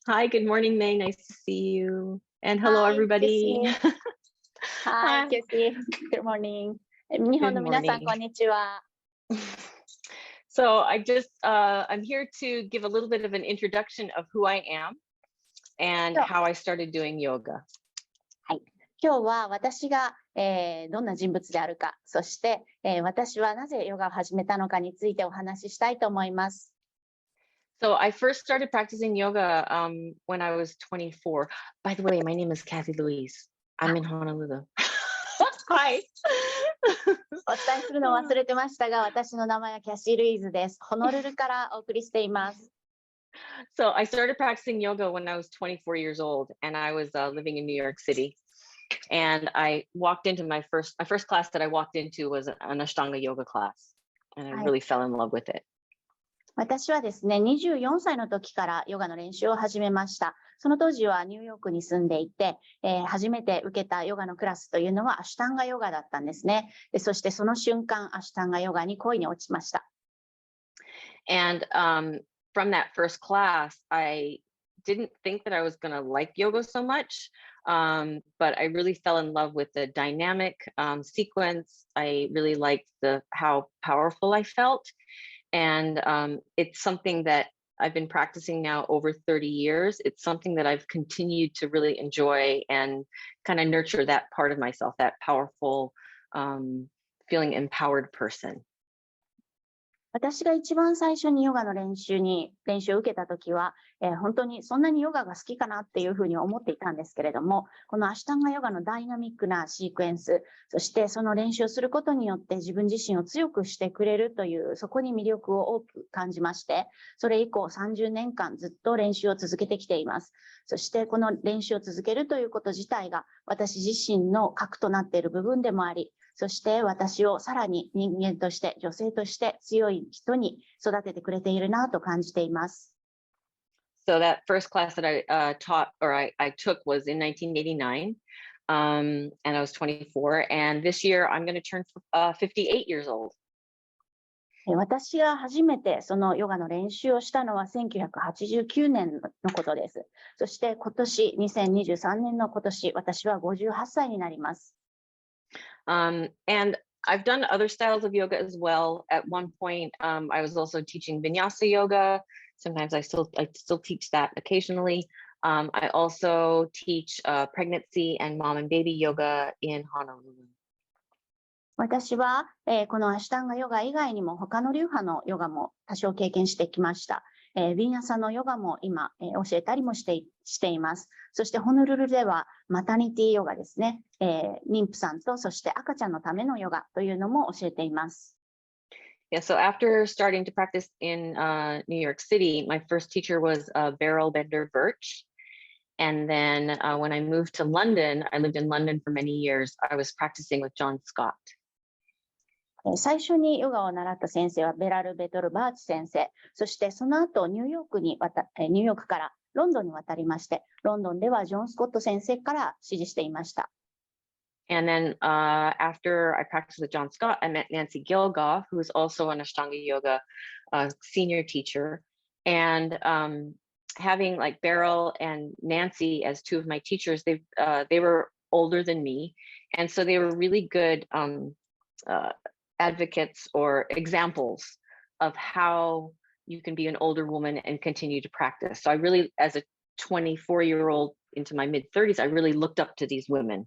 Hi, good morning, May. Nice to see you. And hello, Hi, everybody. Casey. Hi, Hi. Casey. Good morning. 日本 Good の皆さん、 morning. こんにちは。 So I'm here to give a little bit of an introduction of who I am and Sure. how I started doing yoga. 今日は私が、どんな人物であるか、そして、私はなぜヨガを始めたのかについてお話ししたいと思います。 So I first started practicing yoga when I was 24. By the way, my name is Kathy Louise. I'm in Honolulu. Hi. お伝えするのを忘れてましたが、私の名前はキャシー・ルイーズです。ホノルルからお送りしています。 So I started practicing yoga when I was 24 years old, and I was living in New York City. And I walked into my first class that I walked into was an Ashtanga yoga class, and I really fell in love with it. 私はですね、24歳の時からヨガの練習を始めました。その当時はニューヨークに住んでいて、初めて受けたヨガのクラスというのはアシュタンガヨガだったんですね。そしてその瞬間、アシュタンガヨガに恋に落ちました。 And from that first class, I didn't think that I was going to like yoga so much, but I really fell in love with the dynamic sequence. I really liked how powerful I felt. And it's something that I've been practicing now over 30 years. It's something that I've continued to really enjoy and kind of nurture that part of myself, that powerful, feeling empowered person. 私が一番最初にヨガの練習を受けた時は、本当にそんなにヨガが好きかなっていうふうに思っていたんですけれども、このアシュタンガヨガのダイナミックなシークエンス、そしてその練習をすることによって自分自身を強くしてくれるという、そこに魅力を多く感じまして、それ以降30年間ずっと練習を続けてきています。そしてこの練習を続けるということ自体が私自身の核となっている部分でもあり、そして私をさらに人間として女性として強い人に育ててくれているなと感じています。 So that first class that I taught or I took was in 1989, and I was 24. And this year I'm going to turn 58 years old. 私が初めてそのヨガの練習をしたのは1989年のことです。そして今年2023年の今年、私は58歳になります。 And I've done other styles of yoga as well. At one point, I was also teaching vinyasa yoga. Sometimes I still teach that occasionally. I also teach pregnancy and mom and baby yoga in Honolulu. 私は、このアシュタンガヨガ以外にも他の流派のヨガも多少経験してきました。ヴィニャサのヨガも今、教えたりもしています。そしてホノルルではマタニティヨガですね、妊婦さんとそして赤ちゃんのためのヨガというのも教えています。 Yeah, so after starting to practice in New York City, my first teacher was Beryl Bender Birch. And then when I moved to London, I lived in London for many years. I was practicing with John Scott. 最初にヨガを習った先生はベラル・ベトル・バーチ先生、そしてその後ニューヨークからロンドンに渡りまして、ロンドンではジョン・スコット先生から指示していました。 And then after I practiced with John Scott, I met Nancy Gilgoff, who is also an Ashtanga yoga senior teacher. And having like Beryl and Nancy as two of my teachers, they were older than me. And so they were really good advocates or examples of how you can be an older woman and continue to practice. So I really, as a 24-year-old into my mid-30s, I really looked up to these women.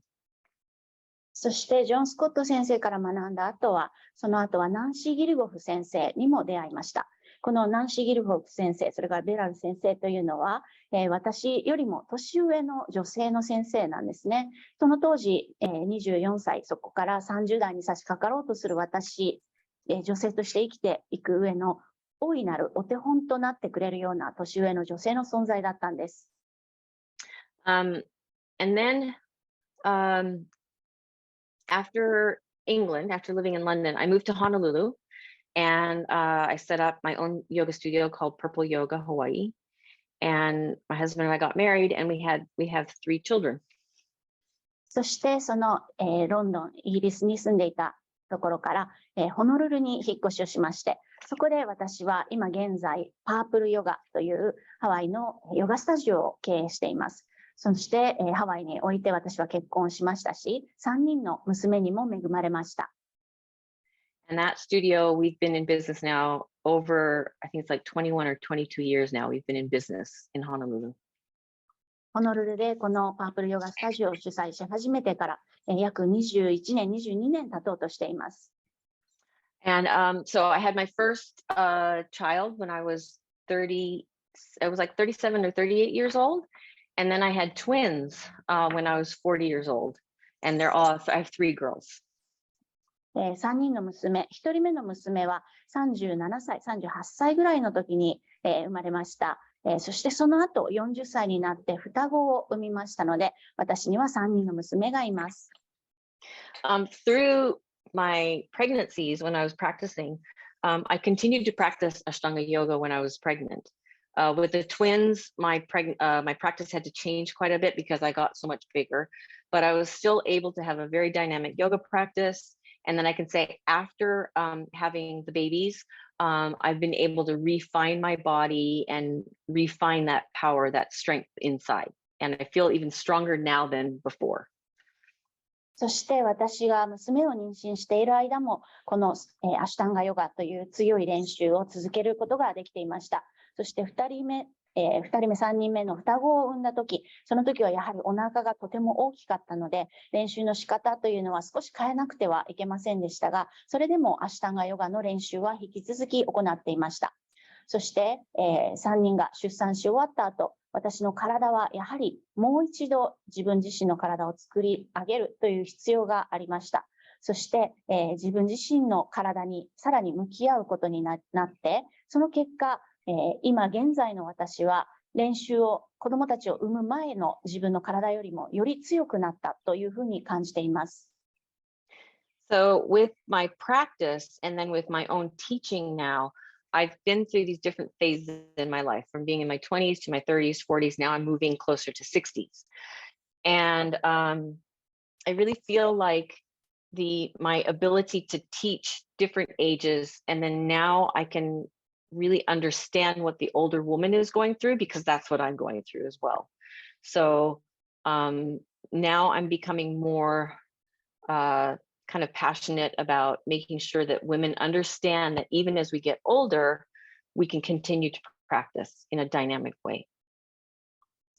そしてジョン・スコット先生から学んだ後は、その後はナンシー・ギルゴフ先生にも出会いました。このナンシー・ギルゴフ先生、それからベラル先生というのは、私よりも年上の女性の先生なんですね。その当時、24歳、そこから30代に差し掛かろうとする私、女性として生きていく上の大いなるお手本となってくれるような年上の女性の存在だったんです。And then after England, after living in London, I moved to Honolulu. And I set up my own yoga studio called Purple Yoga Hawaii. And my husband and I got married, and we have 3 children. そしてその、ロンドン、イギリスに住んでいたところから、ホノルルに引っ越しをしまして、そこで私は今現在、パープルヨガというハワイのヨガスタジオを経営しています。そして、ハワイにおいて私は結婚しましたし、3人の娘にも恵まれました。And that studio, we've been in business now over, I think it's like 21 or 22 years now. We've been in business in Honolulu. ホノルルでこのパープルヨガスタジオを主催し始めてから約21年、22年経とうとしています。And so I had my first child when I was 30, I was like 37 or 38 years old. And then I had twins when I was 40 years old. And they're all, I have 3 girls. 3人の娘、1人目の娘は37歳、38歳ぐらいの時に生まれました。そしてその後40歳になって双子を産みましたので、私には3人の娘がいます。Through my pregnancies, when I was practicing, I continued to practice Ashtanga yoga when I was pregnant. With the twins, my practice had to change quite a bit because I got so much bigger, but I was still able to have a very dynamic yoga practice. And then I can say after having the babies, I've been able to refine my body and refine that power, that strength inside. And I feel even stronger now than before. そして私が娘を妊娠している間も、このアシュタンガヨガという強い練習を続けることができていました。そして2人目、3人目の双子を産んだ時、その時はやはりお腹がとても大きかったので、練習の仕方というのは少し変えなくてはいけませんでしたが、それでもアシュタンガヨガの練習は引き続き行っていました。そして、3人が出産し終わった後、私の体はやはりもう一度自分自身の体を作り上げるという必要がありました。そして、自分自身の体にさらに向き合うことになって、その結果、今現在の私は練習を子どもたちを産む前の自分の体よりもより強くなったというふうに感じています。So with my practice and then with my own teaching now, I've been through these different phases in my life, from being in my 20s to my 30s, 40s. Now I'm moving closer to 60s. And I really feel like my ability to teach different ages, and then now I can really understand what the older woman is going through, because that's what I'm going through as well. So now I'm becoming more kind of passionate about making sure that women understand that even as we get older, we can continue to practice in a dynamic way.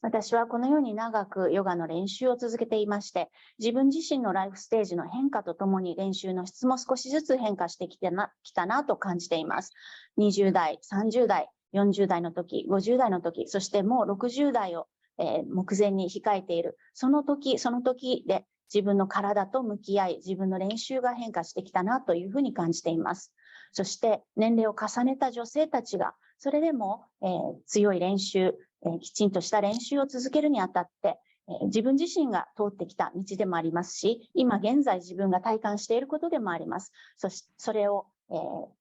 私はこのように長くヨガの練習を続けていまして、自分自身のライフステージの変化とともに練習の質も少しずつ変化してきたなと感じています。20代、30代、40代の時、50代の時、そしてもう60代を目前に控えている、その時その時で自分の体と向き合い、自分の練習が変化してきたなというふうに感じています。そして年齢を重ねた女性たちが、それでも、強い練習、きちんとした練習を続けるにあたって、自分自身が通ってきた道でもありますし、今現在自分が体感していることでもあります。それを、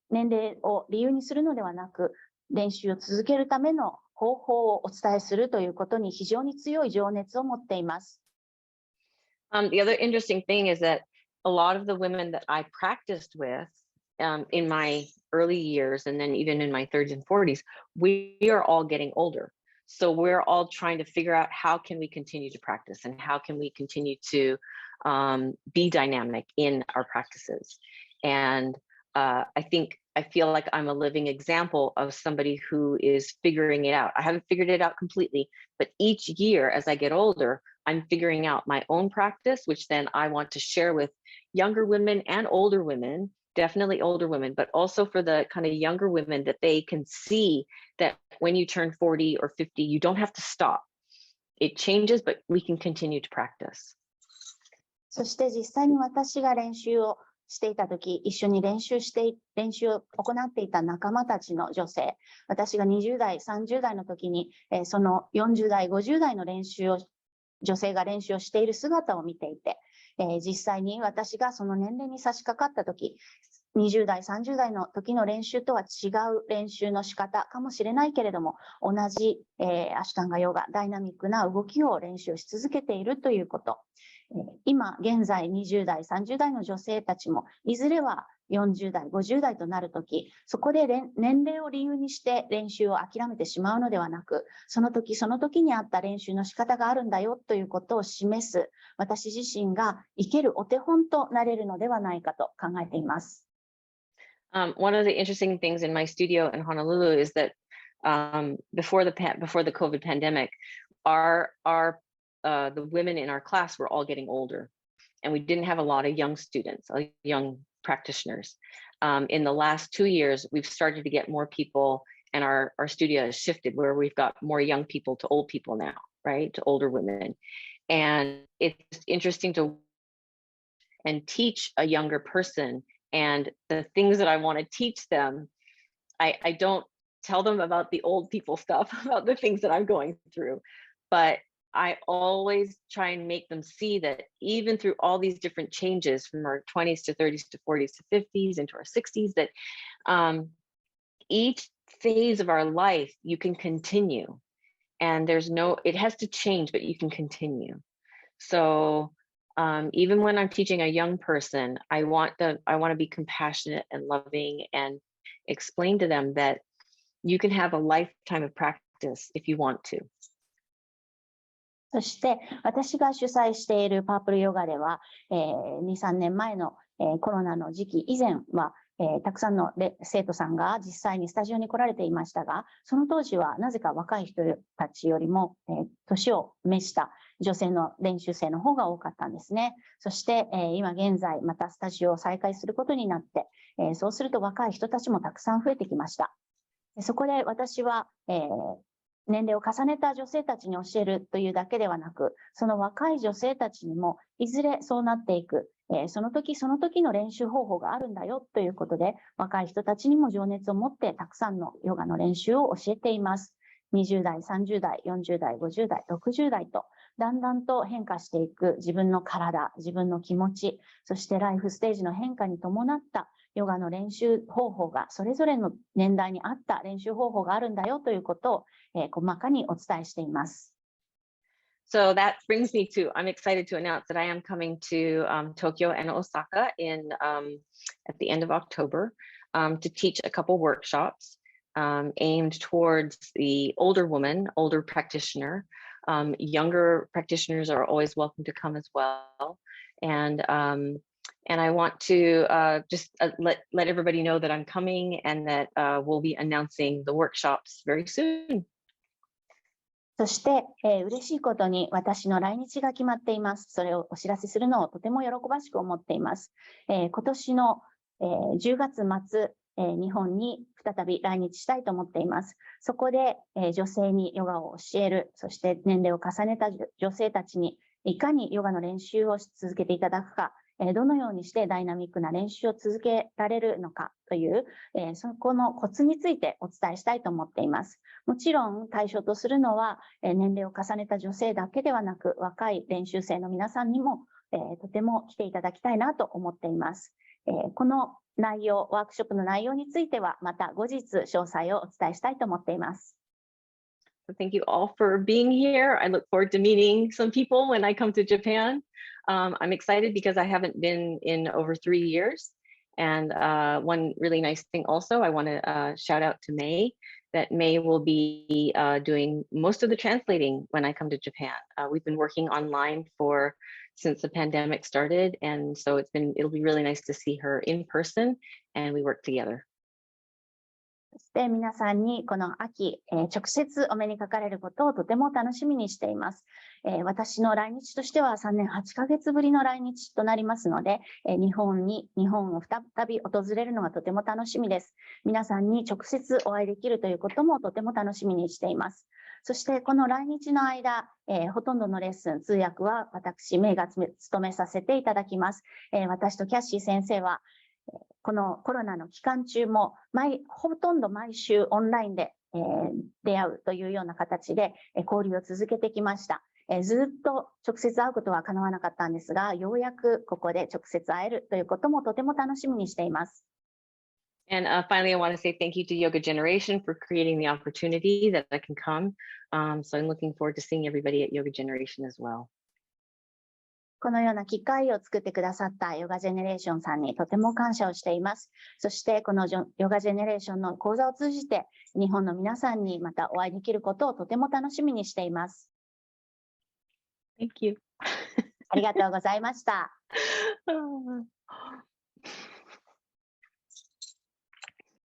年齢を理由にするのではなく、練習を続けるための方法をお伝えするということに非常に強い情熱を持っています。The other interesting thing is that a lot of the women that I practiced with in my early years, and then even in my 30s and 40s, we are all getting older. So we're all trying to figure out how can we continue to practice and how can we continue to be dynamic in our practices. And I feel like I'm a living example of somebody who is figuring it out. I haven't figured it out completely, but each year as I get older, I'm figuring out my own practice, which then I want to share with younger women and older women, definitely older women, but also for the kind of younger women, that they can see that when you turn 40 or 50, you don't have to stop. It changes, but we can continue to practice. そして実際に私が練習をしていたとき、一緒に練習を行っていた仲間たちの女性、私が20代、30代の時に、その40代、50代の女性が練習をしている姿を見ていて、実際に私がその年齢に差し掛かった時、20代、30代の時の練習とは違う練習の仕方かもしれないけれども、同じ、アシュタンガヨガ、ダイナミックな動きを練習し続けているということ。今現在20代、30代の女性たちもいずれは40代、50代となるとき、そこで年齢を理由にして練習を諦めてしまうのではなく、その時その時に合った練習の仕方があるんだよということを示す、私自身が生けるお手本となれるのではないかと考えています。One of the interesting things in my studio in Honolulu is that before the COVID pandemic, the women in our class were all getting older, and we didn't have a lot of young students, young practitioners. In the last 2 years, we've started to get more people, and our studio has shifted where we've got more young people to old people now, right? To older women. And it's interesting to and teach a younger person, and the things that I want to teach them, I don't tell them about the old people stuff, about the things that I'm going through, but I always try and make them see that even through all these different changes from our 20s to 30s to 40s to 50s into our 60s, that each phase of our life you can continue, and it has to change, but you can continue. So even when I'm teaching a young person, I want to be compassionate and loving and explain to them that you can have a lifetime of practice if you want to. そして私が主催しているパープルヨガでは、2、3年前の、コロナの時期以前は、たくさんの生徒さんが実際にスタジオに来られていましたが、その当時はなぜか若い人たちよりも、年を召した女性の練習生の方が多かったんですね。そして、今現在またスタジオを再開することになって、そうすると若い人たちもたくさん増えてきました。そこで私は、年齢を重ねた女性たちに教えるというだけではなく、その若い女性たちにもいずれそうなっていく、その時その時の練習方法があるんだよということで、若い人たちにも情熱を持ってたくさんのヨガの練習を教えています。20代、30代、40代、50代、60代とだんだんと変化していく自分の体、自分の気持ち、そしてライフステージの変化に伴ったヨガの練習方法が、それぞれの年代に合った練習方法があるんだよということを、細かにお伝えしています。So that brings me to, I'm excited to announce that I am coming to Tokyo and Osaka at the end of October to teach a couple workshops aimed towards the older woman, older practitioner. Younger practitioners are always welcome to come as well. And I want to just let everybody know that I'm coming and that we'll be announcing the workshops very soon. そして、嬉しいことに私の来日が決まっています。それをお知らせするのをとても喜ばしく思っています。今年の、10月末、日本に再び来日したいと思っています。そこで、女性にヨガを教える、そして年齢を重ねた女性たちにいかにヨガの練習を続けていただくか、どのようにしてダイナミックな練習を続けられるのかという、そこのコツについてお伝えしたいと思っています。もちろん対象とするのは、年齢を重ねた女性だけではなく、若い練習生の皆さんにも、とても来ていただきたいなと思っています。この内容、ワークショップの内容については、また後日詳細をお伝えしたいと思っています。Thank you all for being here. I look forward to meeting some people when I come to Japan. I'm excited because I haven't been in over 3 years. And one really nice thing also, I want to shout out to May, that May will be doing most of the translating when I come to Japan. We've been working online since the pandemic started. And so it'll be really nice to see her in person and we work together. そして皆さんにこの秋、直接お目にかかれることをとても楽しみにしています。私の来日としては3年8ヶ月ぶりの来日となりますので、日本を再び訪れるのがとても楽しみです。皆さんに直接お会いできるということもとても楽しみにしています。そしてこの来日の間、ほとんどのレッスン、通訳は私、メイが務めさせていただきます。私とキャッシー先生は、このコロナの期間中もほとんど毎週オンラインで、出会うというような形で、交流を続けてきました。ずっと直接会うことは叶わなかったんですが、ようやくここで直接会えるということもとても楽しみにしています。And finally, I want to say thank you to Yoga Generation for creating the opportunity that I can come. So I'm looking forward to seeing everybody at Yoga Generation as well. このような機会を作ってくださったヨガジェネレーションさんにとても感謝をしています。そしてこのヨガジェネレーションの講座を通じて日本の皆さんにまたお会いできることをとても楽しみにしています。Thank you. ありがとうございました。